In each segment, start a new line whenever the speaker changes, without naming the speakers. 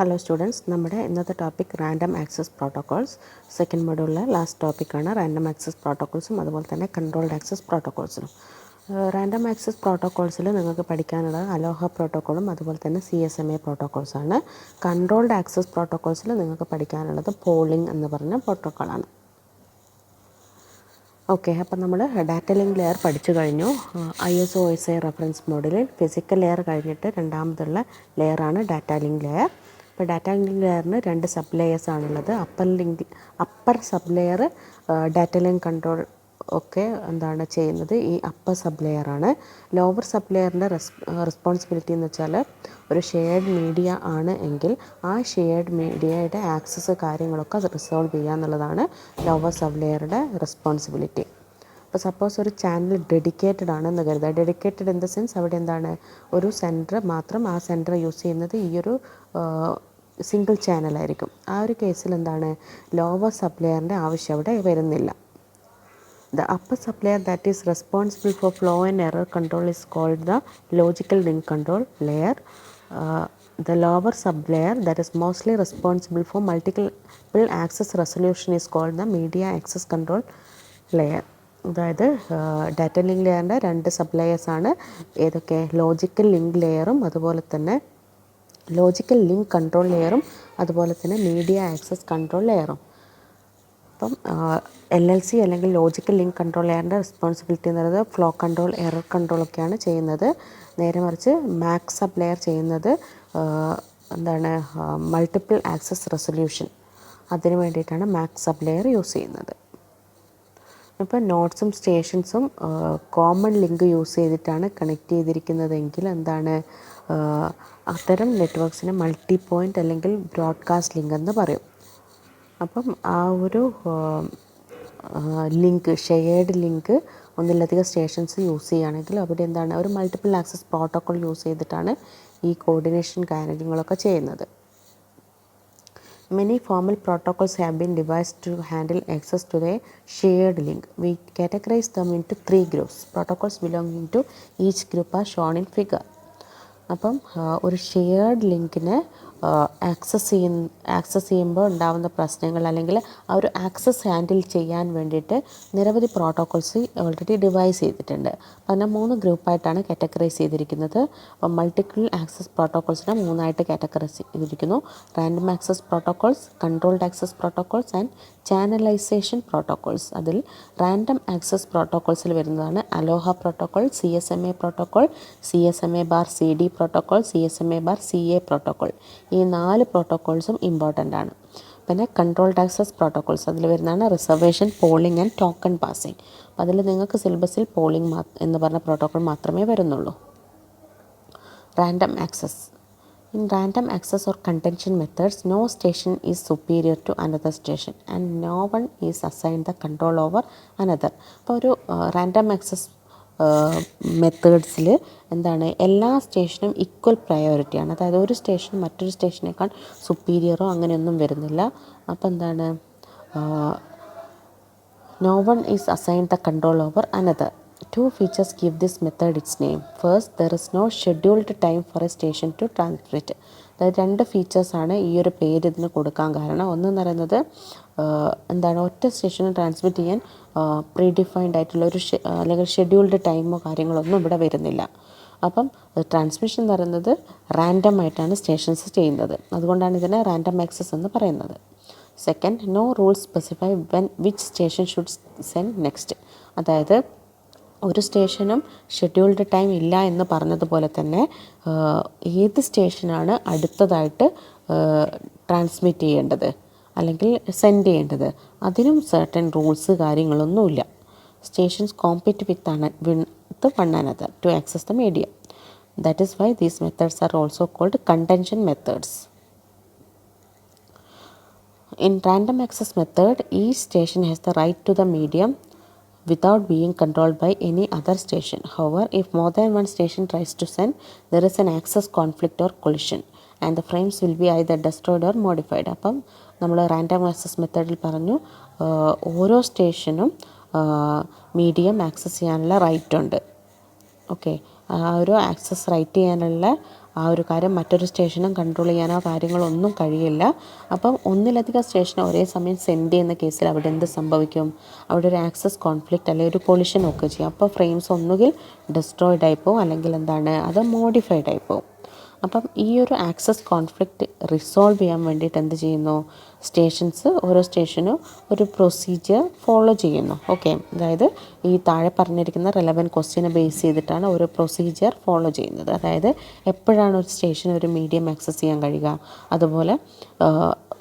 Hello students, നമ്മുടെ ഇന്നത്തെ topic random access protocols. Second മൊഡ്യൂളിലെ ലാസ്റ്റ് ടോപ്പിക്കാണ് റാൻഡം ആക്സസ് പ്രോട്ടോക്കോൾസും അതുപോലെ തന്നെ കൺട്രോൾഡ് ആക്സസ് പ്രോട്ടോക്കോൾസിലും. റാൻഡം ആക്സസ് പ്രോട്ടോക്കോൾസിൽ നിങ്ങൾക്ക് പഠിക്കാനുള്ളത് അലോഹ പ്രോട്ടോക്കോളും അതുപോലെ തന്നെ CSMA പ്രോട്ടോക്കോൾസാണ്. കൺട്രോൾഡ് ആക്സസ് പ്രോട്ടോക്കോൾസിൽ നിങ്ങൾക്ക് പഠിക്കാനുള്ളത് പോളിംഗ് എന്ന് പറഞ്ഞ പ്രോട്ടോക്കോളാണ്. ഓക്കെ, അപ്പം നമ്മൾ ഡാറ്റ ലിങ്ക് ലെയർ പഠിച്ചു കഴിഞ്ഞു. ISO/OSI റെഫറൻസ് മോഡലിൽ ഫിസിക്കൽ ലെയർ കഴിഞ്ഞിട്ട് രണ്ടാമതുള്ള ലെയറാണ് ഡാറ്റ ലിങ്ക് ലെയർ. ഇപ്പോൾ ഡാറ്റ ലിങ്ക് ലെയറിന് 2 സബ് ലെയേഴ്സ് ആണുള്ളത്. Upper sub layer data link control ഒക്കെ എന്താണ് ചെയ്യുന്നത് ഈ അപ്പർ സബ് ലെയറാണ്. ലോവർ സബ് ലെയറിൻ്റെ റെസ്പോൺസിബിലിറ്റി എന്ന് വെച്ചാൽ ഒരു ഷെയർഡ് മീഡിയ ആണ് എങ്കിൽ ആ ഷെയർഡ് മീഡിയയുടെ ആക്സസ് കാര്യങ്ങളൊക്കെ റിസോൾവ് ചെയ്യുക എന്നുള്ളതാണ് ലോവർ സബ് ലെയറുടെ റെസ്പോൺസിബിലിറ്റി. അപ്പോൾ സപ്പോസ് ഒരു ചാനൽ ഡെഡിക്കേറ്റഡ് ആണെന്ന് കരുതുക. ഡെഡിക്കേറ്റഡ് ഇൻ ദ സെൻസ് അവിടെ എന്താണ് ഒരു സെൻറ്റർ മാത്രം, ആ സെൻറ്റർ യൂസ് ചെയ്യുന്നത് ഈയൊരു സിംഗിൾ ചാനലായിരിക്കും. ആ ഒരു കേസിൽ എന്താണ് ലോവർ സബ് ലെയറിൻ്റെ ആവശ്യം അവിടെ വരുന്നില്ല. The upper sublayer that is responsible for flow and error control is called the logical link control layer. The lower sublayer that is mostly responsible for multiple access resolution is called the media access control layer. അതായത് data link ലെയറിൻ്റെ 2 sub ലെയേഴ്സാണ്. ഏതൊക്കെ? Logical link ലെയറും അതുപോലെ തന്നെ logical link control ലെയറും അതുപോലെ തന്നെ media access control ലെയറും. അപ്പം LLC അല്ലെങ്കിൽ ലോജിക്കൽ ലിങ്ക് കൺട്രോൾ ലെയറിൻ്റെ റെസ്പോൺസിബിലിറ്റി എന്ന് പറയുന്നത് ഫ്ലോ കൺട്രോൾ, എറർ കൺട്രോളൊക്കെയാണ് ചെയ്യുന്നത്. നേരെ മറിച്ച് മാക്സ് സബ് ലെയർ ചെയ്യുന്നത് എന്താണ് മൾട്ടിപ്പിൾ ആക്സസ് റെസൊല്യൂഷൻ. അതിന് വേണ്ടിയിട്ടാണ് മാക്സ് സബ് ലെയർ യൂസ് ചെയ്യുന്നത്. ഇപ്പോൾ നോട്ട്സും സ്റ്റേഷൻസും കോമൺ ലിങ്ക് യൂസ് ചെയ്തിട്ടാണ് കണക്ട് ചെയ്തിരിക്കുന്നതെങ്കിൽ എന്താണ് അത്തരം നെറ്റ്വർക്ക്സിനെ മൾട്ടി പോയിൻ്റ് അല്ലെങ്കിൽ ബ്രോഡ്കാസ്റ്റ് ലിങ്ക് എന്ന് പറയും. അപ്പം ആ ഒരു ലിങ്ക്, ഷെയർഡ് ലിങ്ക് ഒന്നിലധികം സ്റ്റേഷൻസ് യൂസ് ചെയ്യുകയാണെങ്കിൽ അവിടെ എന്താണ് ഒരു മൾട്ടിപ്പിൾ ആക്സസ് പ്രോട്ടോക്കോൾ യൂസ് ചെയ്തിട്ടാണ് ഈ കോർഡിനേഷൻ കാര്യങ്ങളൊക്കെ ചെയ്യുന്നത്. Many formal protocols have been devised to handle access to the shared link. We categorize them into 3 groups. Protocols belonging to each group are shown in figure. അപ്പം ഒരു shared ലിങ്കിനെ access ചെയ്യുമ്പോൾ ഉണ്ടാകുന്ന പ്രശ്നങ്ങൾ അല്ലെങ്കിൽ ആ ഒരു ആക്സസ് ഹാൻഡിൽ ചെയ്യാൻ വേണ്ടിയിട്ട് നിരവധി പ്രോട്ടോക്കോൾസ് ഓൾറെഡി ഡിവൈസ് ചെയ്തിട്ടുണ്ട്. അതിനെ 3 ഗ്രൂപ്പായിട്ടാണ് കാറ്റഗറൈസ് ചെയ്തിരിക്കുന്നത്. അപ്പം മൾട്ടിപ്പിൾ ആക്സസ് പ്രോട്ടോക്കോൾസിനെ 3ആയിട്ട് കാറ്റഗറൈസ് ചെയ്തിരിക്കുന്നു. Random access protocols, controlled access protocols and channelisation protocols. അതിൽ റാൻഡം ആക്സസ് പ്രോട്ടോക്കോൾസിൽ വരുന്നതാണ് ALOHA protocol, CSMA protocol, CSMA/CD protocol, CSMA/CA protocol. ഈ 4 പ്രോട്ടോക്കോൾസും ഇമ്പോർട്ടൻ്റ് ആണ്. പിന്നെ കൺട്രോൾഡ് ആക്സസ് പ്രോട്ടോക്കോൾസ് അതിൽ വരുന്നതാണ് reservation, polling and token passing. അപ്പോൾ അതിൽ നിങ്ങൾക്ക് സിലബസിൽ പോളിംഗ് എന്ന് പറഞ്ഞ പ്രോട്ടോക്കോൾ മാത്രമേ വരുന്നുള്ളൂ. Random access. In random access or contention methods, no station is superior to another station and no one is assigned the control over another. അപ്പോൾ ഒരു റാൻഡം ആക്സസ് മെത്തേഡ്സിൽ എന്താണ് എല്ലാ സ്റ്റേഷനും ഈക്വൽ പ്രയോറിറ്റിയാണ്. അതായത് ഒരു സ്റ്റേഷൻ മറ്റൊരു സ്റ്റേഷനേക്കാൾ സുപ്പീരിയറോ അങ്ങനെയൊന്നും വരുന്നില്ല. അപ്പോൾ എന്താണ് no one is assigned the control over another. 2 features give this method its name. First, there is no scheduled time for a station to transmit. അതായത് 2 ഫീച്ചേഴ്സാണ് ഈ ഒരു പേര് ഇതിന് കൊടുക്കാൻ കാരണം. ഒന്നെന്ന് പറയുന്നത് എന്താണ് ഒറ്റ സ്റ്റേഷന് ട്രാൻസ്മിറ്റ് ചെയ്യാൻ പ്രീഡിഫൈൻഡ് ആയിട്ടുള്ള ഒരു അല്ലെങ്കിൽ ഷെഡ്യൂൾഡ് ടൈമോ കാര്യങ്ങളൊന്നും ഇവിടെ വരുന്നില്ല. അപ്പം ട്രാൻസ്മിഷൻ എന്ന് പറയുന്നത് റാൻഡം ആയിട്ടാണ് സ്റ്റേഷൻസ് ചെയ്യുന്നത്. അതുകൊണ്ടാണ് ഇതിനെ റാൻഡം ആക്സസ് എന്ന് പറയുന്നത്. Second, no rules specify which station should send next. അതായത് ഒരു സ്റ്റേഷനും ഷെഡ്യൂൾഡ് ടൈം ഇല്ല എന്ന് പറഞ്ഞതുപോലെ തന്നെ ഏത് സ്റ്റേഷനാണ് അടുത്തതായിട്ട് ട്രാൻസ്മിറ്റ് ചെയ്യേണ്ടത് അല്ലെങ്കിൽ സെൻഡ് ചെയ്യേണ്ടത് അതിനും സർട്ടൻ റൂൾസ് കാര്യങ്ങളൊന്നുമില്ല. Stations compete with one another to access the medium. That is why these methods are also called contention methods. In random access method, each station has the right to the medium without being controlled by any other station. However, if more than one station tries to send, there is an access conflict or collision and the frames will be either destroyed or modified. അപ്പം നമ്മൾ random access മെത്തേഡിൽ പറഞ്ഞു ഓരോ സ്റ്റേഷനും medium access ചെയ്യാനുള്ള right ഉണ്ട്. Okay, ആ ഒരു ആക്സസ് റൈറ്റ് ചെയ്യാനുള്ള ആ ഒരു കാര്യം മറ്റൊരു സ്റ്റേഷനും കൺട്രോൾ ചെയ്യാനോ കാര്യങ്ങളോ ഒന്നും കഴിയില്ല. അപ്പം ഒന്നിലധികം സ്റ്റേഷനെ ഒരേ സമയം സെൻഡ് ചെയ്യുന്ന കേസിൽ അവിടെ എന്ത് സംഭവിക്കും? അവിടെ ഒരു ആക്സസ് കോൺഫ്ലിക്റ്റ് അല്ലെങ്കിൽ ഒരു കൊളിഷൻ ഒക്കെ ചെയ്യും. അപ്പോൾ ഫ്രെയിംസ് ഒന്നുകിൽ ഡിസ്ട്രോയിഡ് ആയിപ്പോവും, അല്ലെങ്കിൽ എന്താണ് അത് മോഡിഫൈഡ് ആയിപ്പോവും. അപ്പം ഈ ഒരു ആക്സസ് കോൺഫ്ലിക്റ്റ് റിസോൾവ് ചെയ്യാൻ വേണ്ടിയിട്ട് എന്ത് ചെയ്യുന്നു? ഓരോ സ്റ്റേഷനും ഒരു പ്രൊസീജിയർ ഫോളോ ചെയ്യുന്നു. ഓക്കെ, അതായത് ഈ താഴെ പറഞ്ഞിരിക്കുന്ന റെലവൻറ്റ് ക്വസ്റ്റ്യനെ ബേസ് ചെയ്തിട്ടാണ് ഒരു പ്രൊസീജിയർ ഫോളോ ചെയ്യുന്നത്. അതായത് എപ്പോഴാണ് ഒരു സ്റ്റേഷൻ ഒരു മീഡിയം ആക്സസ് ചെയ്യാൻ കഴിയുക, അതുപോലെ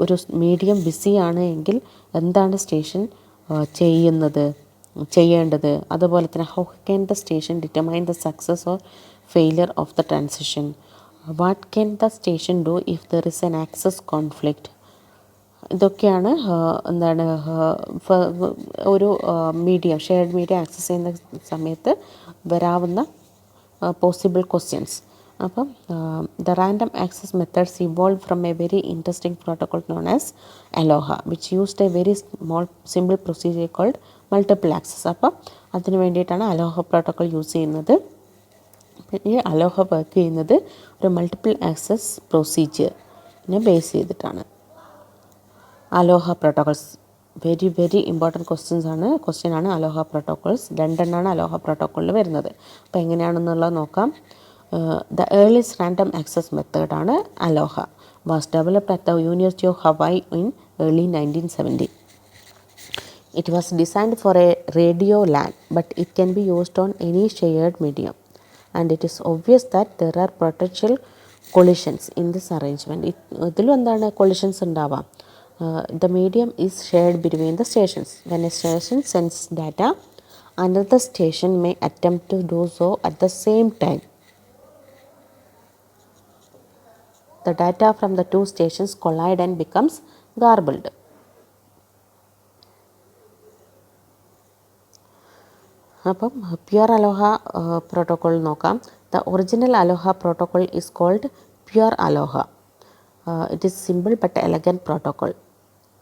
ഒരു മീഡിയം ബിസിയാണ് എങ്കിൽ എന്താണ് സ്റ്റേഷൻ ചെയ്യേണ്ടത്, അതുപോലെ തന്നെ how can the station determine the success or failure of the transition, what can the station do if there is an access conflict. ഇതൊക്കെയാണ് ഒരു ഷെയർഡ് മീഡിയം ആക്സസ് ചെയ്യുന്ന സമയത്ത് വരാവുന്ന പോസിബിൾ ക്വസ്റ്റ്യൻസ്. അപ്പം the random access methods evolve from a very interesting protocol known as Aloha, which used a very simple procedure called multiple access. അപ്പം അതിന് വേണ്ടിയിട്ടാണ് അലോഹ protocol use ചെയ്യുന്നത്. ഈ അലോഹ വർക്ക് ചെയ്യുന്നത് ഒരു മൾട്ടിപ്പിൾ ആക്സസ് പ്രൊസീജിയറിനെ ബേസ് ചെയ്തിട്ടാണ്. ALOHA protocols very very important question ആണ് അലോഹ പ്രോട്ടോകോൾസ്. രണ്ടെണ്ണമാണ് അലോഹ പ്രോട്ടോകോളിൽ വരുന്നത്. അപ്പോൾ എങ്ങനെയാണെന്നുള്ളത് നോക്കാം. ദ ഏർലിയസ്റ്റ് റാൻഡം ആക്സസ് മെത്തേഡാണ് ALOHA. Was developed at the University of Hawaii in early 1970. It was designed for a radio LAN, but it can be used on any shared medium. And it is obvious that there are potential collisions in this arrangement. ഇതിലും എന്താണ് collisions ഉണ്ടാവാം. The medium is shared between the stations. When a station sends data, another station may attempt to do so at the same time. The data from the two stations collide and becomes garbled. അപ്പം pure Aloha protocol നോക്കാം. The original Aloha protocol is called pure Aloha. It is simple but elegant protocol.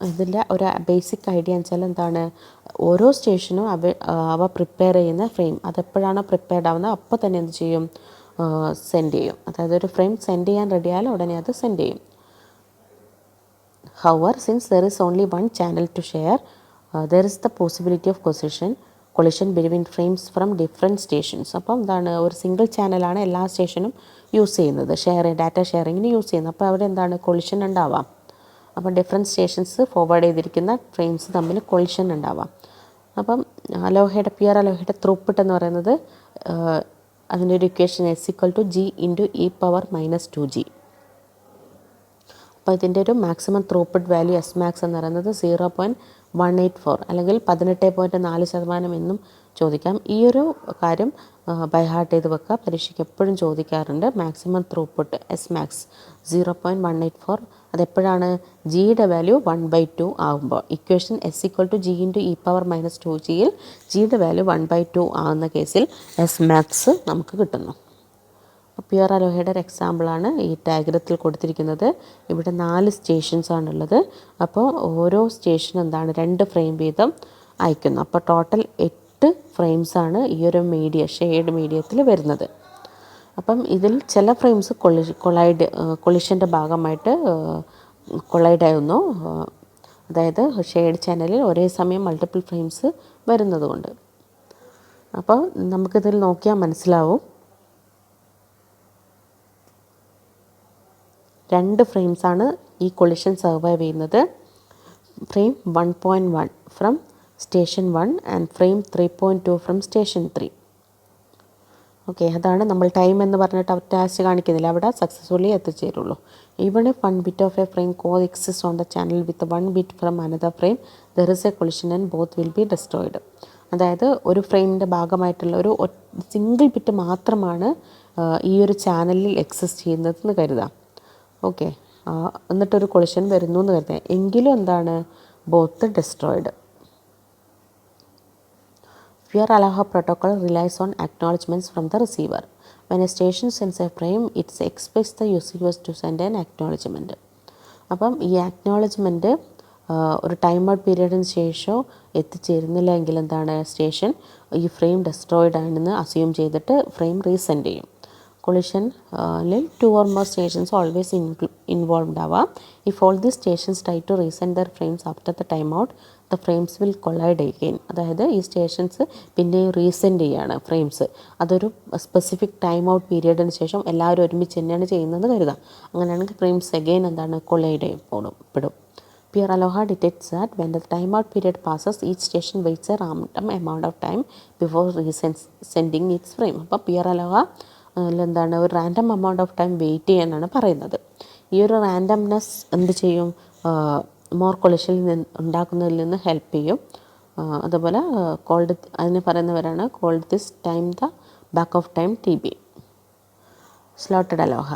ഇതിൻ്റെ ഒരു basic idea എന്ന് വെച്ചാൽ എന്താണ്, ഓരോ സ്റ്റേഷനും അവ പ്രിപ്പയർ ചെയ്യുന്ന ഫ്രെയിം അതെപ്പോഴാണോ പ്രിപ്പയർഡ് ആവുന്നത് അപ്പോൾ തന്നെ എന്ത് ചെയ്യും? സെൻഡ് ചെയ്യും. അതായത് ഒരു ഫ്രെയിം സെൻഡ് ചെയ്യാൻ റെഡിയായാലും ഉടനെ അത് സെൻഡ് ചെയ്യും. However, since there is only one channel to share, there is the possibility of collision between frames from different stations. അപ്പം എന്താണ്, ഒരു സിംഗിൾ ചാനലാണ് എല്ലാ സ്റ്റേഷനും യൂസ് ചെയ്യുന്നത്, ഡാറ്റ ഷെയറിങ്ങിന് യൂസ് ചെയ്യുന്നത്. അപ്പോൾ അവിടെ എന്താണ്, കൊളിഷൻ ഉണ്ടാവാം. അപ്പം ഡിഫറെൻറ്റ് സ്റ്റേഷൻസ് ഫോർവേഡ് ചെയ്തിരിക്കുന്ന ഫ്രെയിംസ് തമ്മിൽ കൊളിഷൻ ഉണ്ടാവാം. അപ്പം പ്യുർ അലോഹയുടെ ത്രൂപുട്ട് എന്ന് പറയുന്നത് അതിൻ്റെ ഒരു ഇക്വേഷൻ S=G × E⁻⁻²G. അപ്പോൾ ഇതിൻ്റെ ഒരു maximum throughput value S max എന്ന് പറയുന്നത് 0.184 അല്ലെങ്കിൽ 18.4% എന്നും ചോദിക്കാം. ഈ ഒരു കാര്യം ബൈ ഹാർട്ട് ചെയ്ത് വെക്കുക, പരീക്ഷയ്ക്ക് എപ്പോഴും ചോദിക്കാറുണ്ട്. Maximum throughput S max 0.184. അതെപ്പോഴാണ്? ജിയുടെ വാല്യൂ 1/2 ആകുമ്പോൾ. ഇക്വേഷൻ S=G × E⁻⁻²Gയിൽ ജിയുടെ വാല്യൂ 1/2 ആകുന്ന കേസിൽ S max നമുക്ക് കിട്ടുന്നു. പ്യുർ അലോഹയുടെ ഒരു എക്സാമ്പിളാണ് ഈ ഡയഗ്രത്തിൽ കൊടുത്തിരിക്കുന്നത്. ഇവിടെ 4 സ്റ്റേഷൻസ് ആണുള്ളത്. അപ്പോൾ ഓരോ സ്റ്റേഷനും എന്താണ്, 2 ഫ്രെയിം വീതം അയക്കുന്നു. അപ്പോൾ ടോട്ടൽ 8 ഫ്രെയിംസാണ് ഈ ഒരു ഷെയ്ഡ് മീഡിയത്തിൽ വരുന്നത്. അപ്പം ഇതിൽ ചില ഫ്രെയിംസ് കൊളിഷൻ്റെ ഭാഗമായിട്ട് കൊളൈഡ് ആവുന്നു. അതായത് ഷെയ്ഡ് ചാനലിൽ ഒരേ സമയം മൾട്ടിപ്പിൾ ഫ്രെയിംസ് വരുന്നതുകൊണ്ട്. അപ്പോൾ നമുക്കിതിൽ നോക്കിയാൽ മനസ്സിലാവും, 2 ഫ്രെയിംസാണ് ഈ കൊളിഷൻ സർവൈവ് ചെയ്യുന്നത്. Frame 1.1 from station 1 and frame 3.2 from station 3. Okay, അതാണ് നമ്മൾ ടൈം എന്ന് പറഞ്ഞിട്ട് ടാസ്ക് കാണിക്കുന്നില്ല, അവിടെ സക്സസ്ഫുള്ളി എത്തിച്ചേരുള്ളൂ. Even if 1 bit of a frame coexist on the channel with 1 bit from another frame, there is a collision and both will be destroyed. അതായത് ഒരു ഫ്രെയിമിൻ്റെ ഭാഗമായിട്ടുള്ള ഒരു സിംഗിൾ ബിറ്റ് മാത്രമാണ് ഈ ഒരു ചാനലിൽ എക്സിസ്റ്റ് ചെയ്യുന്നതെന്ന് കരുതാം. ഓക്കെ, എന്നിട്ടൊരു കൊളിഷൻ വരുന്നു എന്ന് കരുതാം. എങ്കിലും എന്താണ്, both destroyed. Pure Aloha protocol relies on acknowledgements from the receiver. When a station sends a frame, it expects the receiver to send an acknowledgement. അപ്പം ഈ അക്നോളജ്മെൻറ്റ് ഒരു ടൈം ഔട്ട് പീരീഡിന് ശേഷം എത്തിച്ചേരുന്നില്ല എങ്കിൽ എന്താണ്, സ്റ്റേഷൻ ഈ ഫ്രെയിം ഡിസ്ട്രോയിഡ് ആണെന്ന് assume ചെയ്തിട്ട് frame resend ചെയ്യും. കൊളിഷനിൽ 2 or more stations always involved ആവാം. If all these stations try to resend their frames after the timeout, the frames will collide again. അതായത് ഈ സ്റ്റേഷൻസ് പിന്നെ റീസെൻഡ് ചെയ്യാണ് ഫ്രെയിംസ്. അതൊരു സ്പെസിഫിക് ടൈം ഔട്ട് പീരിയഡിന് ശേഷം എല്ലാവരും ഒരുമിച്ച് തന്നെയാണ് ചെയ്യുന്നതെന്ന് കരുതാം. അങ്ങനെയാണെങ്കിൽ ഫ്രെയിംസ് അഗെയിൻ എന്താണ് കൊളൈഡ് ചെയ്യപ്പെടും. Peer Aloha detects that when the timeout period passes, each station waits a random amount of time before resending its frame. അപ്പോൾ Peer Aloha എന്താണ് ഒരു random amount of time wait ചെയ്യാനാണ് പറയുന്നത്. ഈ ഒരു randomness എന്ത് ചെയ്യും, മോർ കൊളിഷനിൽ ഉണ്ടാക്കുന്നതിൽ നിന്ന് ഹെൽപ്പ് ചെയ്യും. അതുപോലെ അതിന് പറയുന്നവരാണ് called this time the back off time TB. Slotted ALOHA.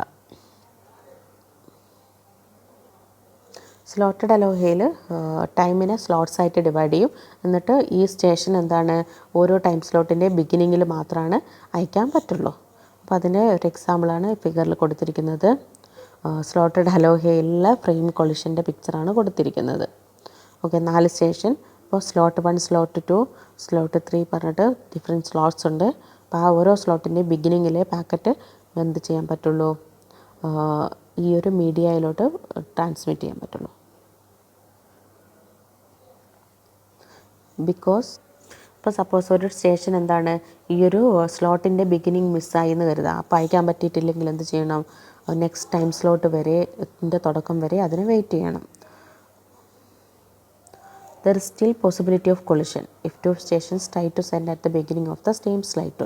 Slotted അലോഹയിൽ ടൈമിനെ സ്ലോട്ട്സ് ആയിട്ട് ഡിവൈഡ് ചെയ്യും. എന്നിട്ട് ഈ സ്റ്റേഷൻ എന്താണ് ഓരോ ടൈം സ്ലോട്ടിൻ്റെ ബിഗിനിങ്ങിൽ മാത്രമാണ് അയക്കാൻ പറ്റുള്ളൂ. അപ്പോൾ അതിന് ഒരു എക്സാമ്പിളാണ് ഫിഗറിൽ കൊടുത്തിരിക്കുന്നത്. സ്ലോട്ടഡ് അലോഹയിലെ ഫ്രെയിം കൊളിഷൻ്റെ പിക്ചറാണ് കൊടുത്തിരിക്കുന്നത്. Okay, 4 station. ഇപ്പോൾ സ്ലോട്ട് 1, സ്ലോട്ട് 2, സ്ലോട്ട് 3 പറഞ്ഞിട്ട് ഡിഫറെൻറ്റ് സ്ലോട്ട്സ് ഉണ്ട്. അപ്പോൾ ആ ഓരോ സ്ലോട്ടിൻ്റെ ബിഗിനിങ്ങിലെ പാക്കറ്റ് എന്ത് ചെയ്യാൻ പറ്റുള്ളൂ, ഈ ഒരു മീഡിയയിലോട്ട് ട്രാൻസ്മിറ്റ് ചെയ്യാൻ പറ്റുള്ളൂ. ബിക്കോസ് ഇപ്പോൾ സപ്പോസ് ഒരു സ്റ്റേഷൻ എന്താണ് ഈ ഒരു സ്ലോട്ടിൻ്റെ ബിഗിനിങ് മിസ്സായി എന്ന് കരുതാം. അപ്പോൾ അയക്കാൻ പറ്റിയിട്ടില്ലെങ്കിൽ എന്ത് ചെയ്യണം, നെക്സ്റ്റ് ടൈം സ്ലോട്ട് വരെ തുടക്കം വരെ അതിന് വെയിറ്റ് ചെയ്യണം. There is still possibility of collision if 2 stations try to send at the beginning of the same slide.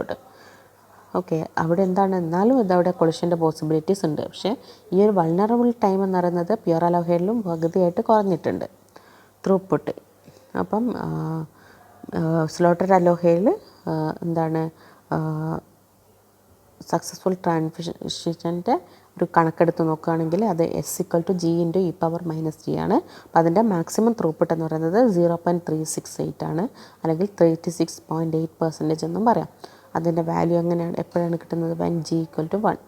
Okay, അവിടെ എന്താണ് എന്നാലും ഇതവിടെ കൊളിഷൻ്റെ പോസിബിലിറ്റീസ് ഉണ്ട്. പക്ഷേ ഈ ഒരു വൾനറബിൾ ടൈം എന്ന് പറയുന്നത് പ്യുർ അലോഹയിലും പകുതിയായിട്ട് കുറഞ്ഞിട്ടുണ്ട് ത്രൂപുട്ട്. അപ്പം സ്ലോട്ടഡ് അലോഹയിൽ എന്താണ് സക്സസ്ഫുൾ ട്രാൻസിഷൻ്റെ ഒരു കണക്കെടുത്ത് നോക്കുകയാണെങ്കിൽ അത് S=G × e⁻−G ആണ്. അപ്പോൾ അതിൻ്റെ മാക്സിമം ത്രൂപുട്ട് എന്ന് പറയുന്നത് 0.368 ആണ്, അല്ലെങ്കിൽ 36.8% എന്നും പറയാം. അതിൻ്റെ വാല്യൂ എപ്പോഴാണ് കിട്ടുന്നത്, when G = 1.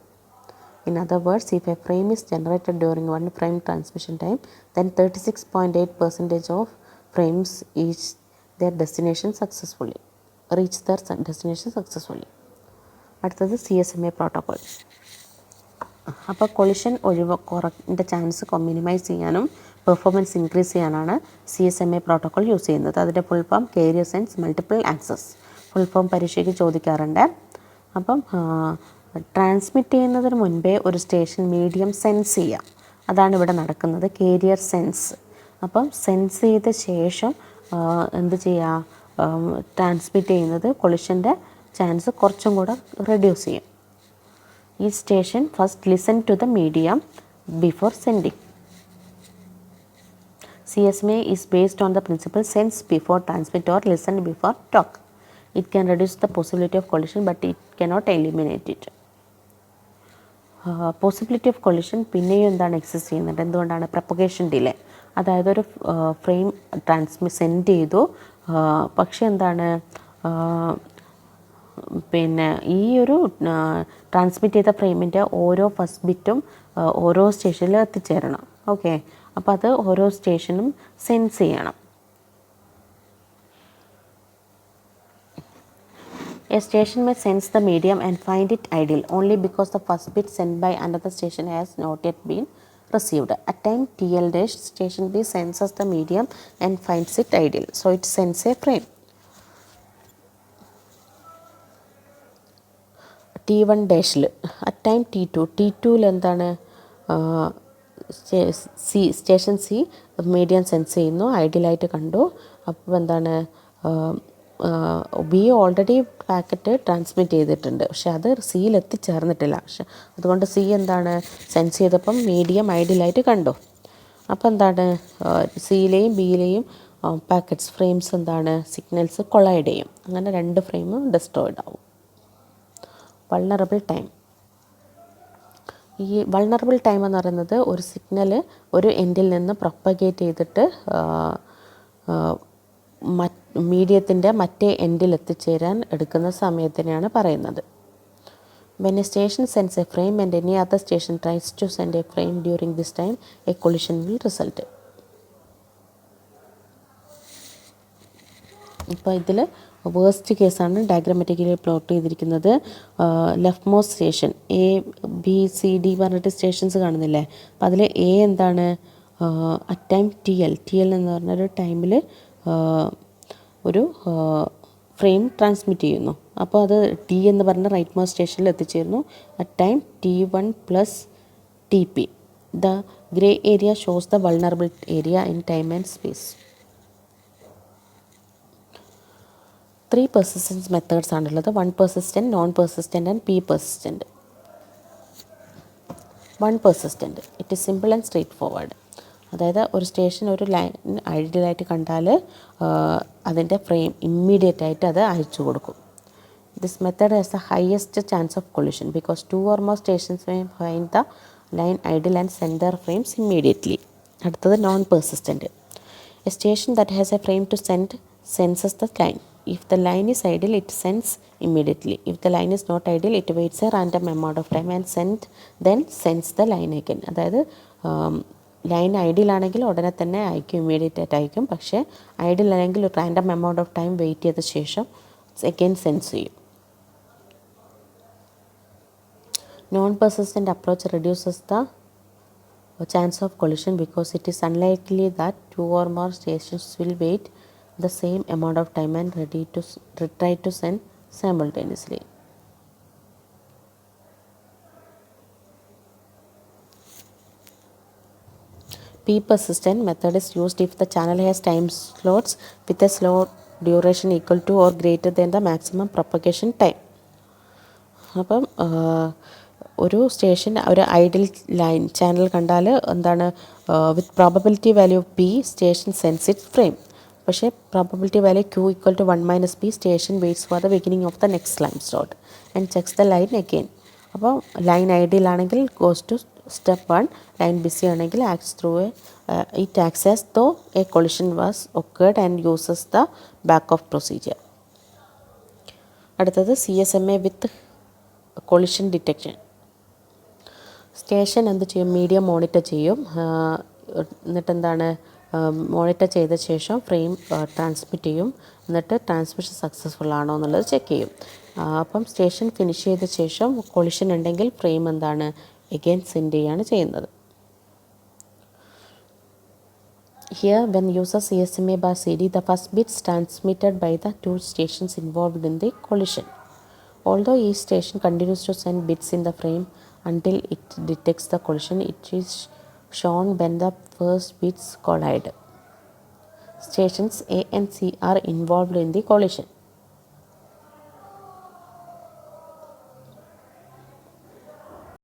In other words, if a frame is generated during one frame transmission time, then 36.8% of frames reach their destination successfully. അടുത്തത് CSMA പ്രോട്ടോകോൾ. അപ്പോൾ കൊളിഷൻ കുറഞ്ഞ ചാൻസ് മിനിമൈസ് ചെയ്യാനും പെർഫോമൻസ് ഇൻക്രീസ് ചെയ്യാനാണ് CSMA പ്രോട്ടോകോൾ യൂസ് ചെയ്യുന്നത്. അതിൻ്റെ full form carrier sense multiple access. Full form പരീക്ഷയ്ക്ക് ചോദിക്കാറുണ്ട്. അപ്പം ട്രാൻസ്മിറ്റ് ചെയ്യുന്നതിന് മുൻപേ ഒരു സ്റ്റേഷൻ മീഡിയം സെൻസ് ചെയ്യുക, അതാണ് ഇവിടെ നടക്കുന്നത്, കേരിയർ സെൻസ്. അപ്പം സെൻസ് ചെയ്ത ശേഷം എന്ത് ചെയ്യുക, ട്രാൻസ്മിറ്റ് ചെയ്യുന്നത് കൊളിഷൻ്റെ ചാൻസ് കുറച്ചും കൂടെ റെഡ്യൂസ് ചെയ്യും. ഈ station first listen to the medium before sending. CSMA is based on the principle sense before transmit or listen before talk. It can reduce the possibility of collision, but it cannot eliminate it. Possibility of collision പിന്നെയും എന്താണ് exist ചെയ്യുന്നുണ്ട്. എന്തുകൊണ്ടാണ്? Propagation delay. അതായത് ഒരു frame send ചെയ്തു, പക്ഷേ എന്താണ് പിന്നെ ഈ ഒരു ട്രാൻസ്മിറ്റ് ചെയ്ത ഫ്രെയിമിൻ്റെ ഓരോ ഫസ്റ്റ് ബിറ്റും ഓരോ സ്റ്റേഷനിൽ എത്തിച്ചേരണം. ഓക്കെ, അപ്പോൾ അത് ഓരോ സ്റ്റേഷനും സെൻസ് ചെയ്യണം. A station may sense the medium and find it ideal only because the first bit sent by another station has not yet been received. At time TL dash, station B senses the medium and finds it ideal, so it sends a frame. T1 ഡാഷിൽ at time T2 എന്താണ് station C medium sense ചെയ്യുന്നു, ഐഡിയലായിട്ട് കണ്ടു. അപ്പോൾ എന്താണ് B already packet transmit ചെയ്തിട്ടുണ്ട്, പക്ഷെ അത് സിയിൽ എത്തിച്ചേർന്നിട്ടില്ല. പക്ഷെ അതുകൊണ്ട് സി എന്താണ് സെൻസ് ചെയ്തപ്പം മീഡിയം ഐഡിയലായിട്ട് കണ്ടു. അപ്പോൾ എന്താണ് സിയിലെയും ബിയിലെയും പാക്കറ്റ്സ് ഫ്രെയിംസ് എന്താണ് സിഗ്നൽസ് കൊളൈഡ് ചെയ്യും. അങ്ങനെ 2 ഫ്രെയിമും ഡിസ്ട്രോയിഡ് ആവും. Vulnerable time. ഈ വൾണറബിൾ ടൈം എന്ന് പറയുന്നത് ഒരു സിഗ്നൽ ഒരു എൻഡിൽ നിന്ന് പ്രൊപ്പഗേറ്റ് ചെയ്തിട്ട് മീഡിയത്തിൻ്റെ മറ്റേ എൻഡിൽ എത്തിച്ചേരാൻ എടുക്കുന്ന സമയത്തിനെയാണ് പറയുന്നത്. When a station sends a frame and any other station tries to send a frame during this time, a collision will result. ഇപ്പോൾ ഇതിൽ വേസ്റ്റ് കേസാണ് ഡയഗ്രാമാറ്റിക്കലി പ്ലോട്ട് ചെയ്തിരിക്കുന്നത്. ലെഫ്റ്റ് മോസ്റ്റ് സ്റ്റേഷൻ ABCD പറഞ്ഞിട്ട് സ്റ്റേഷൻസ് കാണുന്നില്ലേ? അപ്പം അതിൽ A എന്താണ്? അറ്റ് ടൈം TL എന്ന് പറഞ്ഞൊരു ടൈമിൽ ഒരു ഫ്രെയിം ട്രാൻസ്മിറ്റ് ചെയ്യുന്നു. അപ്പോൾ അത് T എന്ന് പറഞ്ഞ റൈറ്റ് മോസ്റ്റ് സ്റ്റേഷനിൽ എത്തിച്ചേരുന്നു. At time T1 + TP. The grey area shows the vulnerable area in time and space. 3 persistence methods ആണുള്ളത്. 1 persistent, non persistent and P persistent. 1 persistent it is simple and straight forward. അതായത് ഒരു station ഒരു line ഐഡിയലായിട്ട് കണ്ടാൽ അതിൻ്റെ frame immediate ആയിട്ട് അത് അയച്ചു കൊടുക്കും. This method has the highest chance of collision because 2 or more stations may find the line idle and send their frames immediately. അടുത്തത് non persistent. A station that has a frame to senses the line. If the line is idle, it sends immediately. If the line is not idle, it waits a random amount of time and then sends the line again. അതായത് line idle ആണെങ്കിൽ ഉടനെ തന്നെ അയക്കും, immediate ആയിട്ട് അയക്കും. പക്ഷേ idle അല്ലെങ്കിൽ ഒരു random amount of time wait ചെയ്ത ശേഷം അഗെയിൻ സെൻസ് ചെയ്യും. Non persistent approach reduces the chance of collision because it is unlikely that 2 or more stations will wait the same amount of time and try to send simultaneously. P persistent method is used if the channel has time slots with a slow duration equal to or greater than the maximum propagation time. അപ്പം ഒരു station ഒരു idle line channel കണ്ടാൽ എന്താണ് with probability value of P station sense it frame. പക്ഷേ probability value Q = 1 - P station waits for the beginning of the next line slot and checks the line again. അപ്പോൾ line ഐഡിയലാണെങ്കിൽ goes to step 1, line busy ആണെങ്കിൽ it acts as though a collision was occurred and uses the back off procedure. അടുത്തത് CSMA with collision detection. Station എന്ത് ചെയ്യും? Medium monitor ചെയ്യും. എന്നിട്ട് എന്താണ്, monitor ചെയ്ത ശേഷം ഫ്രെയിം ട്രാൻസ്മിറ്റ് ചെയ്യും. എന്നിട്ട് ട്രാൻസ്മിഷൻ സക്സസ്ഫുൾ ആണോ എന്നുള്ളത് ചെക്ക് ചെയ്യും. അപ്പം സ്റ്റേഷൻ ഫിനിഷ് ചെയ്ത ശേഷം കൊളിഷൻ ഉണ്ടെങ്കിൽ ഫ്രെയിം എന്താണ് എഗെയിൻ സെൻഡ് ചെയ്യുകയാണ് ചെയ്യുന്നത്. Here, when uses CSMA/CD, the first bits transmitted by the 2 stations involved in the collision. Although each station continues to send bits in the frame until it detects the collision, it is shown when the first bits collide. Stations A and C are involved in the collision.